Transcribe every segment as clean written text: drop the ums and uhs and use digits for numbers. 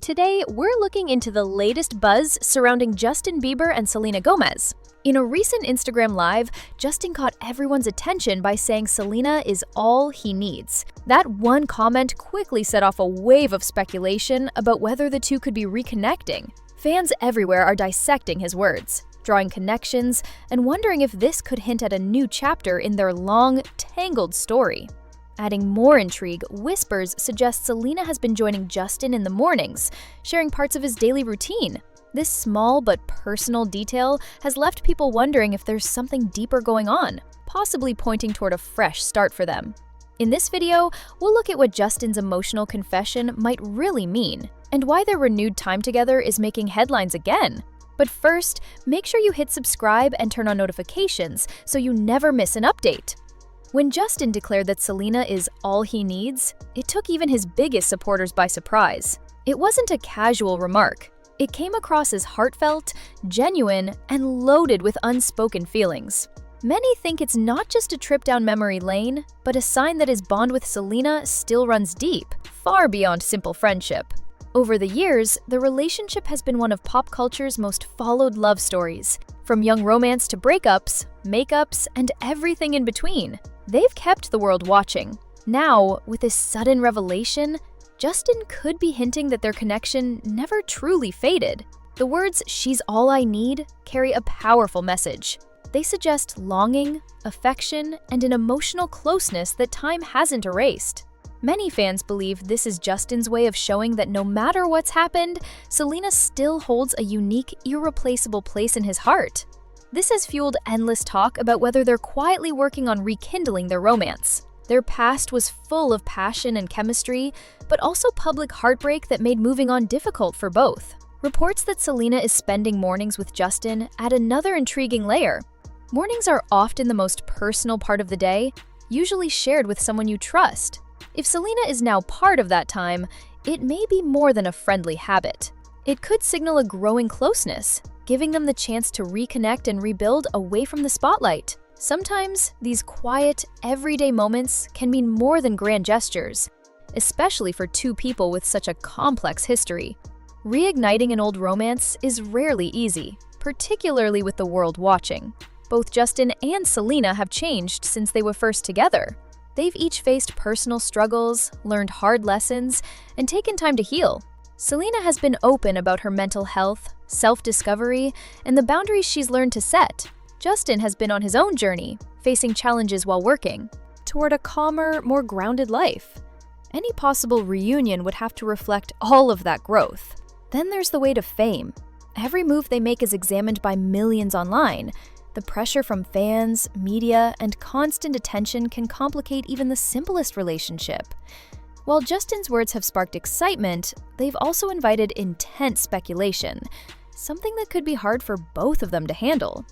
Today, we're looking into the latest buzz surrounding Justin Bieber and Selena Gomez. In a recent Instagram Live, Justin caught everyone's attention by saying Selena is all he needs. That one comment quickly set off a wave of speculation about whether the two could be reconnecting. Fans everywhere are dissecting his words, drawing connections, and wondering if this could hint at a new chapter in their long, tangled story. Adding more intrigue, whispers suggest Selena has been joining Justin in the mornings, sharing parts of his daily routine. This small but personal detail has left people wondering if there's something deeper going on, possibly pointing toward a fresh start for them. In this video, we'll look at what Justin's emotional confession might really mean, and why their renewed time together is making headlines again. But first, make sure you hit subscribe and turn on notifications so you never miss an update. When Justin declared that Selena is all he needs, it took even his biggest supporters by surprise. It wasn't a casual remark. It came across as heartfelt, genuine, and loaded with unspoken feelings. Many think it's not just a trip down memory lane, but a sign that his bond with Selena still runs deep, far beyond simple friendship. Over the years, the relationship has been one of pop culture's most followed love stories. From young romance to breakups, makeups, and everything in between, they've kept the world watching. Now, with this sudden revelation, Justin could be hinting that their connection never truly faded. The words, "she's all I need," carry a powerful message. They suggest longing, affection, and an emotional closeness that time hasn't erased. Many fans believe this is Justin's way of showing that no matter what's happened, Selena still holds a unique, irreplaceable place in his heart. This has fueled endless talk about whether they're quietly working on rekindling their romance. Their past was full of passion and chemistry, but also public heartbreak that made moving on difficult for both. Reports that Selena is spending mornings with Justin add another intriguing layer. Mornings are often the most personal part of the day, usually shared with someone you trust. If Selena is now part of that time, it may be more than a friendly habit. It could signal a growing closeness, giving them the chance to reconnect and rebuild away from the spotlight. Sometimes, these quiet, everyday moments can mean more than grand gestures, especially for two people with such a complex history. Reigniting an old romance is rarely easy, particularly with the world watching. Both Justin and Selena have changed since they were first together. They've each faced personal struggles, learned hard lessons, and taken time to heal. Selena has been open about her mental health, self-discovery, and the boundaries she's learned to set. Justin has been on his own journey, facing challenges while working, toward a calmer, more grounded life. Any possible reunion would have to reflect all of that growth. Then there's the weight of fame. Every move they make is examined by millions online. The pressure from fans, media, and constant attention can complicate even the simplest relationship. While Justin's words have sparked excitement, they've also invited intense speculation, something that could be hard for both of them to handle.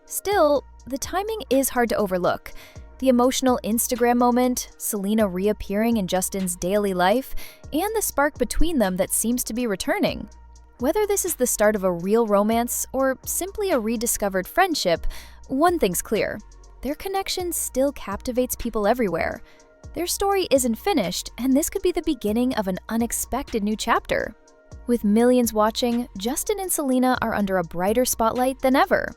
Still, the timing is hard to overlook. The emotional Instagram moment, Selena reappearing in Justin's daily life, and the spark between them that seems to be returning. Whether this is the start of a real romance or simply a rediscovered friendship, one thing's clear: their connection still captivates people everywhere. Their story isn't finished, and this could be the beginning of an unexpected new chapter. With millions watching, Justin and Selena are under a brighter spotlight than ever.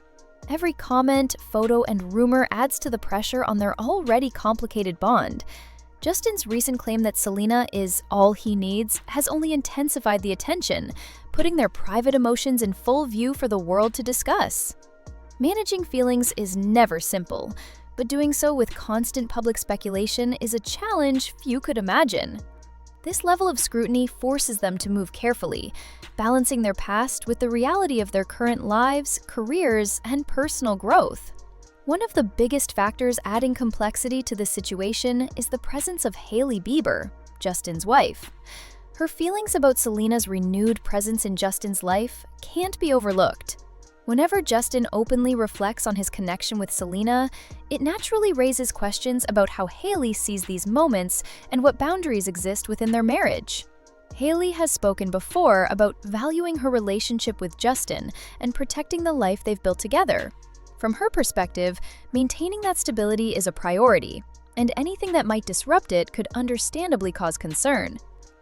Every comment, photo, and rumor adds to the pressure on their already complicated bond. Justin's recent claim that Selena is all he needs has only intensified the attention, putting their private emotions in full view for the world to discuss. Managing feelings is never simple, but doing so with constant public speculation is a challenge few could imagine. This level of scrutiny forces them to move carefully, balancing their past with the reality of their current lives, careers, and personal growth. One of the biggest factors adding complexity to this situation is the presence of Hailey Bieber, Justin's wife. Her feelings about Selena's renewed presence in Justin's life can't be overlooked. Whenever Justin openly reflects on his connection with Selena, it naturally raises questions about how Hailey sees these moments and what boundaries exist within their marriage. Hailey has spoken before about valuing her relationship with Justin and protecting the life they've built together. From her perspective, maintaining that stability is a priority, and anything that might disrupt it could understandably cause concern.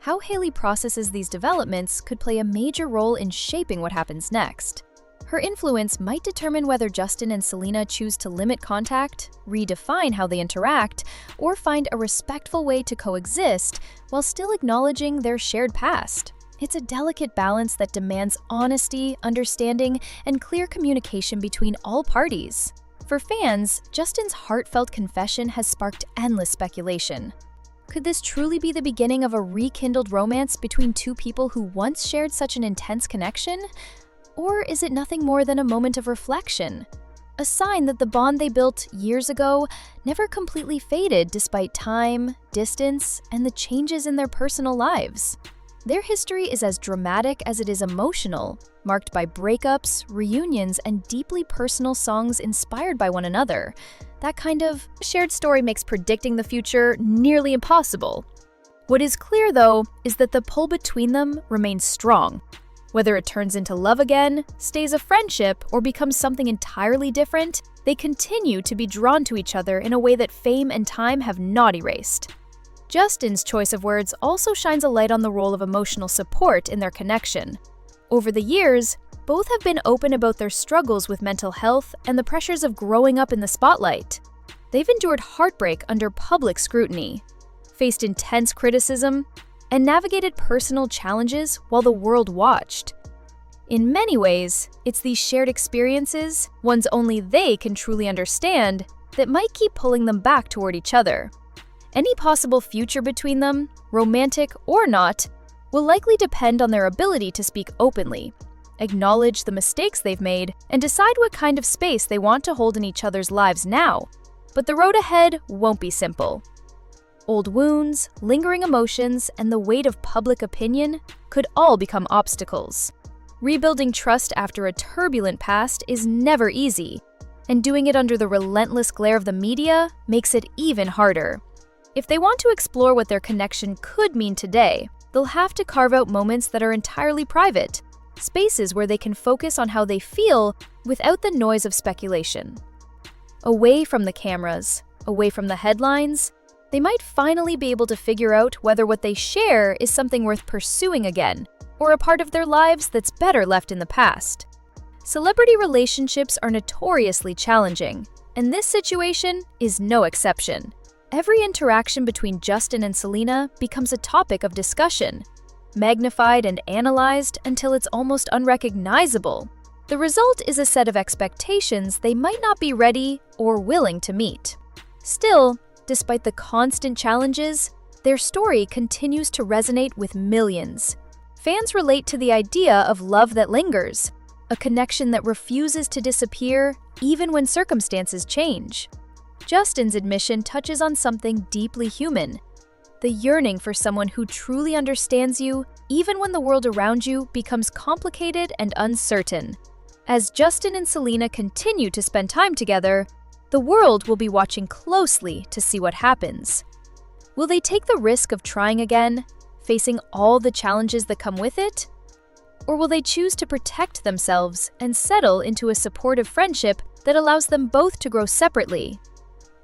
How Hailey processes these developments could play a major role in shaping what happens next. Her influence might determine whether Justin and Selena choose to limit contact, redefine how they interact, or find a respectful way to coexist while still acknowledging their shared past. It's a delicate balance that demands honesty, understanding, and clear communication between all parties. For fans, Justin's heartfelt confession has sparked endless speculation. Could this truly be the beginning of a rekindled romance between two people who once shared such an intense connection? Or is it nothing more than a moment of reflection? A sign that the bond they built years ago never completely faded despite time, distance, and the changes in their personal lives. Their history is as dramatic as it is emotional, marked by breakups, reunions, and deeply personal songs inspired by one another. That kind of shared story makes predicting the future nearly impossible. What is clear, though, is that the pull between them remains strong. Whether it turns into love again, stays a friendship, or becomes something entirely different, they continue to be drawn to each other in a way that fame and time have not erased. Justin's choice of words also shines a light on the role of emotional support in their connection. Over the years, both have been open about their struggles with mental health and the pressures of growing up in the spotlight. They've endured heartbreak under public scrutiny, faced intense criticism, and navigated personal challenges while the world watched. In many ways, it's these shared experiences, ones only they can truly understand, that might keep pulling them back toward each other. Any possible future between them, romantic or not, will likely depend on their ability to speak openly, acknowledge the mistakes they've made, and decide what kind of space they want to hold in each other's lives now. But the road ahead won't be simple. Old wounds, lingering emotions, and the weight of public opinion could all become obstacles. Rebuilding trust after a turbulent past is never easy, and doing it under the relentless glare of the media makes it even harder. If they want to explore what their connection could mean today, they'll have to carve out moments that are entirely private, spaces where they can focus on how they feel without the noise of speculation. Away from the cameras, away from the headlines, they might finally be able to figure out whether what they share is something worth pursuing again, or a part of their lives that's better left in the past. Celebrity relationships are notoriously challenging, and this situation is no exception. Every interaction between Justin and Selena becomes a topic of discussion, magnified and analyzed until it's almost unrecognizable. The result is a set of expectations they might not be ready or willing to meet. Still, despite the constant challenges, their story continues to resonate with millions. Fans relate to the idea of love that lingers, a connection that refuses to disappear even when circumstances change. Justin's admission touches on something deeply human, the yearning for someone who truly understands you even when the world around you becomes complicated and uncertain. As Justin and Selena continue to spend time together, the world will be watching closely to see what happens. Will they take the risk of trying again, facing all the challenges that come with it? Or will they choose to protect themselves and settle into a supportive friendship that allows them both to grow separately?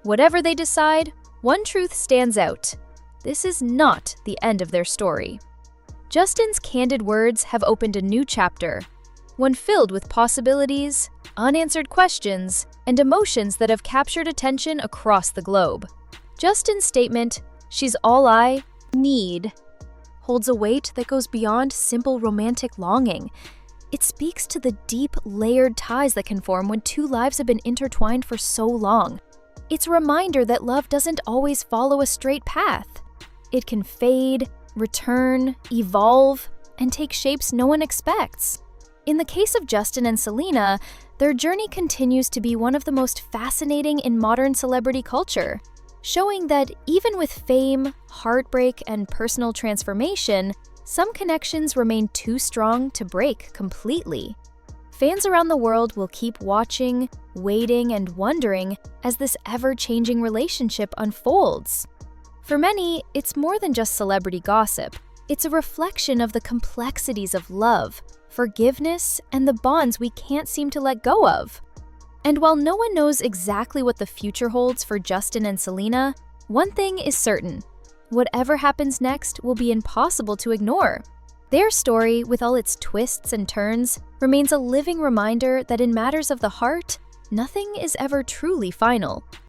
Whatever they decide, one truth stands out. This is not the end of their story. Justin's candid words have opened a new chapter, one filled with possibilities, unanswered questions, and emotions that have captured attention across the globe. Justin's statement, "She's all I need," holds a weight that goes beyond simple romantic longing. It speaks to the deep, layered ties that can form when two lives have been intertwined for so long. It's a reminder that love doesn't always follow a straight path. It can fade, return, evolve, and take shapes no one expects. In the case of Justin and Selena, their journey continues to be one of the most fascinating in modern celebrity culture, showing that even with fame, heartbreak, and personal transformation, some connections remain too strong to break completely. Fans around the world will keep watching, waiting, and wondering as this ever-changing relationship unfolds. For many, it's more than just celebrity gossip. It's a reflection of the complexities of love, forgiveness, and the bonds we can't seem to let go of. And while no one knows exactly what the future holds for Justin and Selena, one thing is certain: Whatever happens next will be impossible to ignore. Their story, with all its twists and turns, remains a living reminder that in matters of the heart, nothing is ever truly final.